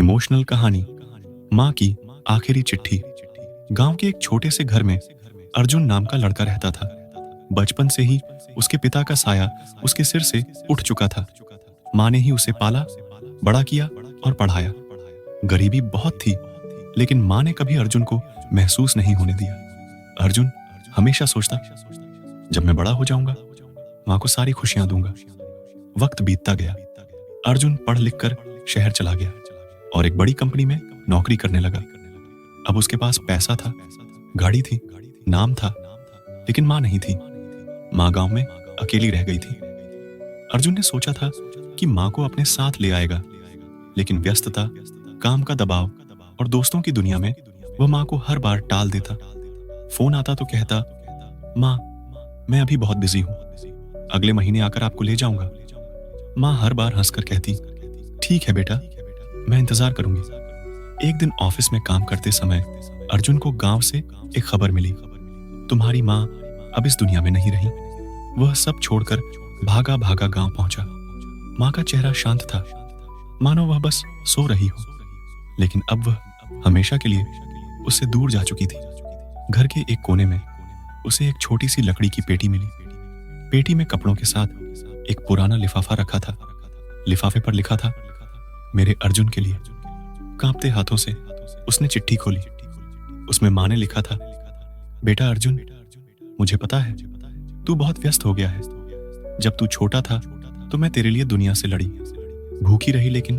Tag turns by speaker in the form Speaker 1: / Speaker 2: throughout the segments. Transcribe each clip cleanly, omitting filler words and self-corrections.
Speaker 1: Emotional कहानी, माँ की आखिरी चिट्ठी। गांव के एक छोटे से घर में अर्जुन नाम का लड़का रहता था। बचपन से ही उसके पिता का साया उसके सिर से उठ चुका था। माँ ने ही उसे पाला, बड़ा किया और पढ़ाया। गरीबी बहुत थी, लेकिन माँ ने कभी अर्जुन को महसूस नहीं होने दिया। अर्जुन हमेशा सोचता, जब मैं बड़ा हो जाऊंगा माँ को सारी खुशियां दूंगा। वक्त बीतता गया। अर्जुन पढ़ लिख कर शहर चला गया और एक बड़ी कंपनी में नौकरी करने लगा। अब उसके पास पैसा था, गाड़ी थी, नाम था, लेकिन माँ नहीं थी। माँ गांव में अकेली रह गई थी। अर्जुन ने सोचा था कि माँ को अपने साथ ले आएगा, लेकिन व्यस्तता, काम का दबाव और दोस्तों की दुनिया में वह माँ को हर बार टाल देता। फोन आता तो कहता, माँ मैं अभी बहुत बिजी हूं, अगले महीने आकर आपको ले जाऊंगा। माँ हर बार हंसकर कहती, ठीक है बेटा, मैं इंतजार करूंगी। एक दिन ऑफिस में काम करते समय अर्जुन को गांव से एक खबर मिली, तुम्हारी माँ अब इस दुनिया में नहीं रही। वह सब छोड़कर भागा भागा गांव पहुंचा। माँ का चेहरा शांत था, मानो वह बस सो रही हो, लेकिन अब वह हमेशा के लिए उससे दूर जा चुकी थी। घर के एक कोने में उसे एक छोटी सी लकड़ी की पेटी मिली। पेटी में कपड़ों के साथ एक पुराना लिफाफा रखा था। लिफाफे पर लिखा था, मेरे अर्जुन के लिए। कांपते हाथों से उसने चिट्ठी खोली। उसमें माँ ने लिखा था, बेटा अर्जुन, मुझे पता है तू बहुत व्यस्त हो गया है। जब तू छोटा था तो मैं तेरे लिए दुनिया से लड़ी, भूखी रही, लेकिन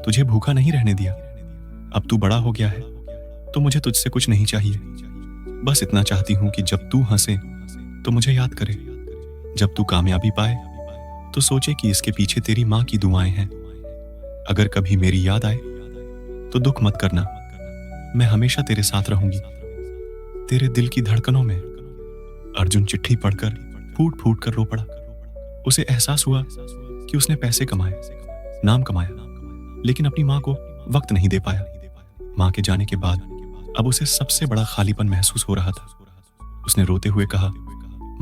Speaker 1: तुझे भूखा नहीं रहने दिया। अब तू बड़ा हो गया है तो मुझे तुझसे कुछ नहीं चाहिए। बस इतना चाहती हूं कि जब तू हंसे तो मुझे याद करे, जब तू कामयाबी पाए तो सोचे कि इसके पीछे तेरी माँ की दुआएं हैं। अगर कभी मेरी याद आए तो दुख मत करना, मैं हमेशा तेरे साथ रहूंगी, तेरे दिल की धड़कनों में। अर्जुन चिट्ठी पढ़कर फूट फूट कर रो पड़ा। उसे एहसास हुआ कि उसने पैसे कमाए, नाम कमाया, लेकिन अपनी माँ को वक्त नहीं दे पाया। माँ के जाने के बाद अब उसे सबसे बड़ा खालीपन महसूस हो रहा था। उसने रोते हुए कहा,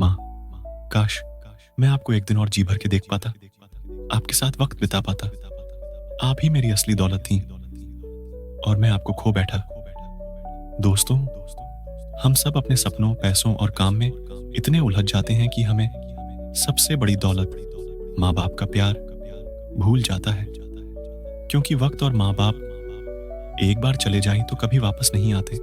Speaker 1: माँ, काश मैं आपको एक दिन और जी भर के देख पाता, आपके साथ वक्त बिता पाता। आप ही मेरी असली दौलत थी और मैं आपको खो बैठा। दोस्तों, हम सब अपने सपनों, पैसों और काम में इतने उलझ जाते हैं कि हमें सबसे बड़ी दौलत, माँ बाप का प्यार, भूल जाता है। क्योंकि वक्त और माँ बाप एक बार चले जाएं तो कभी वापस नहीं आते।